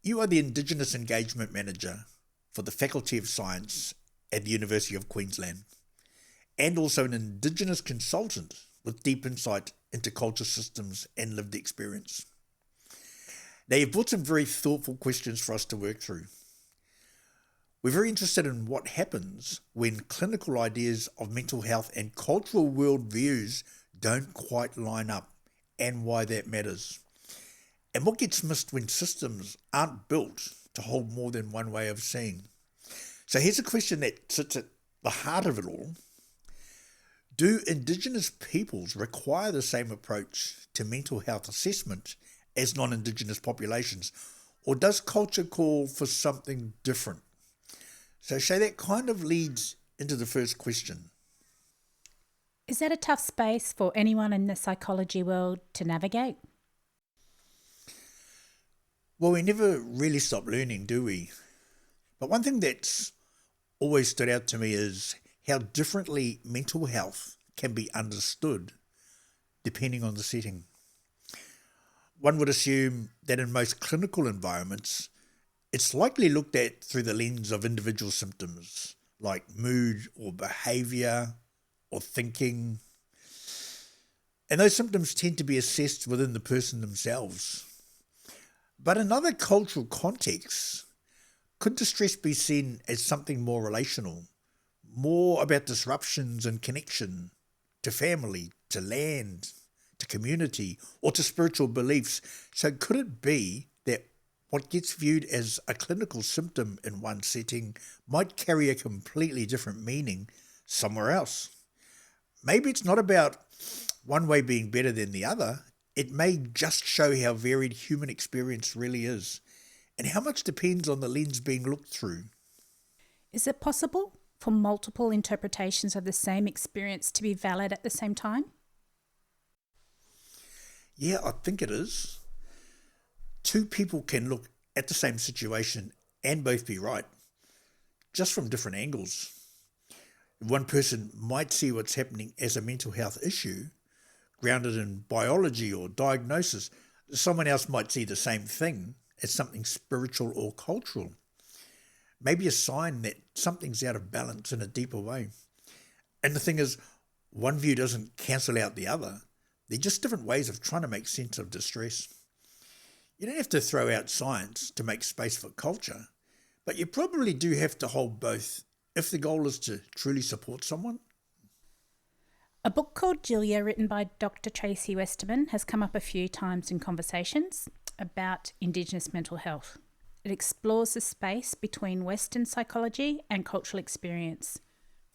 You are the Indigenous Engagement Manager for the Faculty of Science at the University of Queensland, and also an Indigenous consultant with deep insight into culture systems and lived experience. Now, you've brought some very thoughtful questions for us to work through. We're very interested in what happens when clinical ideas of mental health and cultural worldviews don't quite line up, and why that matters. And what gets missed when systems aren't built to hold more than one way of seeing. So here's a question that sits at the heart of it all. Do Indigenous peoples require the same approach to mental health assessment as non-Indigenous populations? Or does culture call for something different? So Shay, that kind of leads into the first question. Is that a tough space for anyone in the psychology world to navigate? Well, we never really stop learning, do we? But one thing that's always stood out to me is how differently mental health can be understood depending on the setting. One would assume that in most clinical environments, it's likely looked at through the lens of individual symptoms like mood or behaviour or thinking. And those symptoms tend to be assessed within the person themselves. But in other cultural contexts, could distress be seen as something more relational, more about disruptions and connection to family, to land, to community, or to spiritual beliefs? So could it be that what gets viewed as a clinical symptom in one setting might carry a completely different meaning somewhere else? Maybe it's not about one way being better than the other. It may just show how varied human experience really is, and how much depends on the lens being looked through. Is it possible for multiple interpretations of the same experience to be valid at the same time? Yeah, I think it is. Two people can look at the same situation and both be right, just from different angles. One person might see what's happening as a mental health issue, grounded in biology or diagnosis. Someone else might see the same thing as something spiritual or cultural. Maybe a sign that something's out of balance in a deeper way. And the thing is, one view doesn't cancel out the other. They're just different ways of trying to make sense of distress. You don't have to throw out science to make space for culture, but you probably do have to hold both if the goal is to truly support someone. A book called Jilya, written by Dr. Tracy Westerman, has come up a few times in conversations about Indigenous mental health. It explores the space between Western psychology and cultural experience.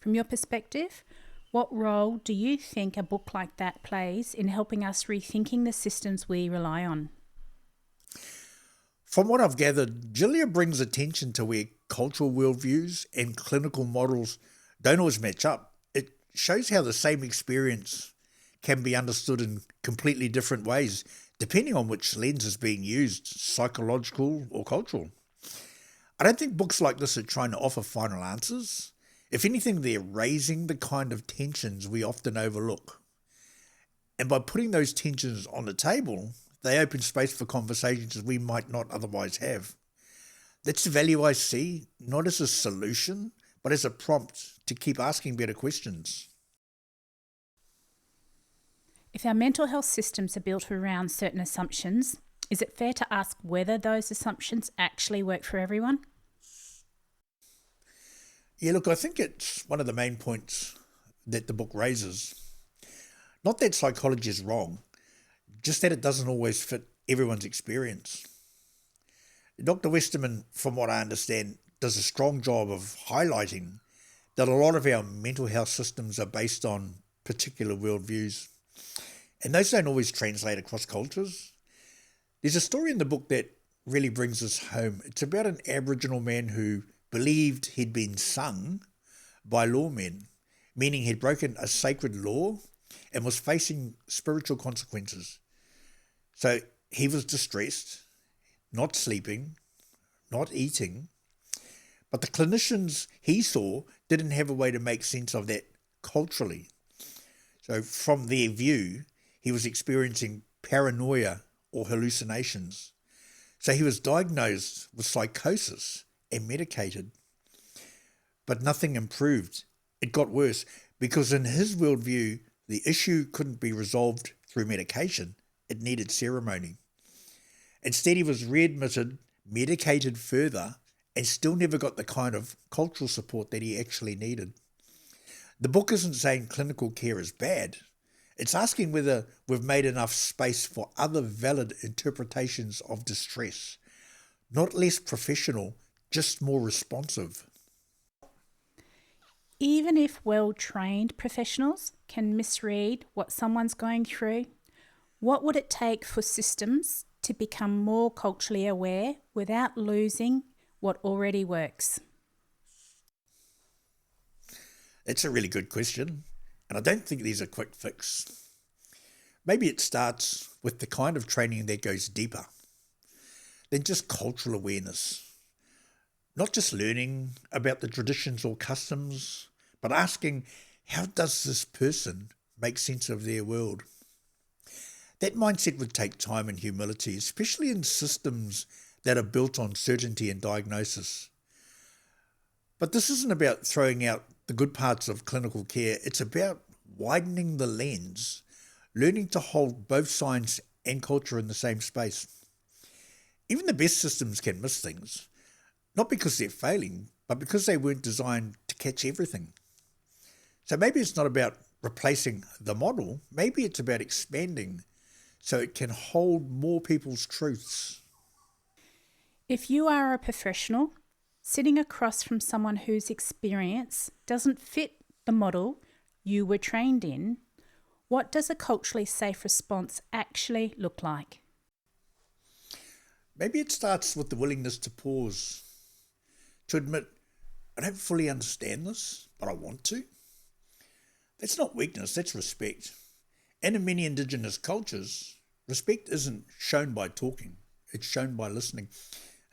From your perspective, what role do you think a book like that plays in helping us rethinking the systems we rely on? From what I've gathered, Jilya brings attention to where cultural worldviews and clinical models don't always match up. It shows how the same experience can be understood in completely different ways, depending on which lens is being used, psychological or cultural. I don't think books like this are trying to offer final answers. If anything, they're raising the kind of tensions we often overlook. And by putting those tensions on the table, they open space for conversations we might not otherwise have. That's the value I see, not as a solution, but as a prompt to keep asking better questions. If our mental health systems are built around certain assumptions, is it fair to ask whether those assumptions actually work for everyone? Yeah, look, I think it's one of the main points that the book raises. Not that psychology is wrong, just that it doesn't always fit everyone's experience. Dr. Westerman, from what I understand, does a strong job of highlighting that a lot of our mental health systems are based on particular worldviews, and those don't always translate across cultures. There's a story in the book that really brings us home. It's about an Aboriginal man who believed he'd been sung by lawmen, meaning he'd broken a sacred law and was facing spiritual consequences. So he was distressed, not sleeping, not eating, but the clinicians he saw didn't have a way to make sense of that culturally. So from their view, he was experiencing paranoia or hallucinations. So he was diagnosed with psychosis and medicated, but nothing improved. It got worse because in his worldview, the issue couldn't be resolved through medication. It needed ceremony. Instead, he was readmitted, medicated further, and still never got the kind of cultural support that he actually needed. The book isn't saying clinical care is bad. It's asking whether we've made enough space for other valid interpretations of distress. Not less professional, just more responsive. Even if well-trained professionals can misread what someone's going through, what would it take for systems to become more culturally aware without losing what already works? That's a really good question, and I don't think there's a quick fix. Maybe it starts with the kind of training that goes deeper than just cultural awareness. Not just learning about the traditions or customs, but asking, how does this person make sense of their world? That mindset would take time and humility, especially in systems that are built on certainty and diagnosis. But this isn't about throwing out the good parts of clinical care. It's about widening the lens, learning to hold both science and culture in the same space. Even the best systems can miss things, not because they're failing, but because they weren't designed to catch everything. So maybe it's not about replacing the model, maybe it's about expanding so it can hold more people's truths. If you are a professional sitting across from someone whose experience doesn't fit the model you were trained in, what does a culturally safe response actually look like? Maybe it starts with the willingness to pause, to admit, I don't fully understand this, but I want to. That's not weakness, that's respect. And in many Indigenous cultures, respect isn't shown by talking, it's shown by listening.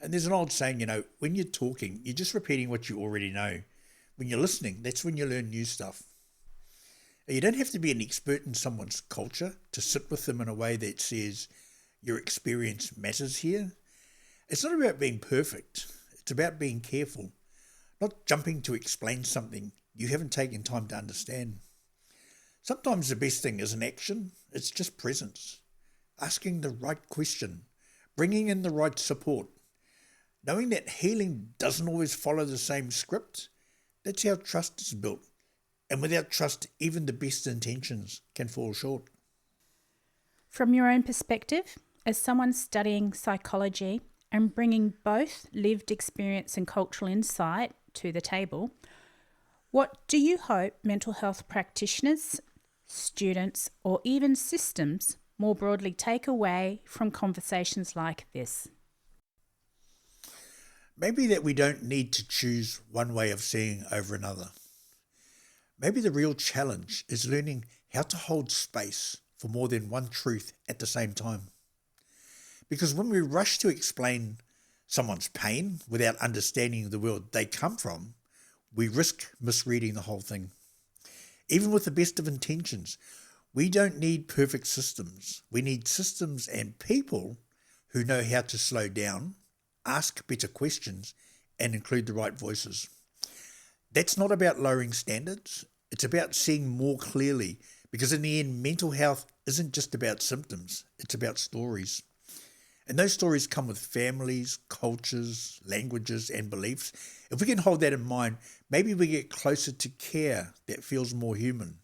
And there's an old saying, when you're talking, you're just repeating what you already know. When you're listening, that's when you learn new stuff. You don't have to be an expert in someone's culture to sit with them in a way that says your experience matters here. It's not about being perfect. It's about being careful, not jumping to explain something you haven't taken time to understand. Sometimes the best thing isn't action, it's just presence. Asking the right question, bringing in the right support. Knowing that healing doesn't always follow the same script, that's how trust is built. And without trust, even the best intentions can fall short. From your own perspective, as someone studying psychology and bringing both lived experience and cultural insight to the table, what do you hope mental health practitioners, students, or even systems more broadly take away from conversations like this? Maybe that we don't need to choose one way of seeing over another. Maybe the real challenge is learning how to hold space for more than one truth at the same time. Because when we rush to explain someone's pain without understanding the world they come from, we risk misreading the whole thing. Even with the best of intentions, we don't need perfect systems. We need systems and people who know how to slow down, ask better questions, and include the right voices. That's not about lowering standards. It's about seeing more clearly, because in the end, mental health isn't just about symptoms. It's about stories. And those stories come with families, cultures, languages, and beliefs. If we can hold that in mind, maybe we get closer to care that feels more human.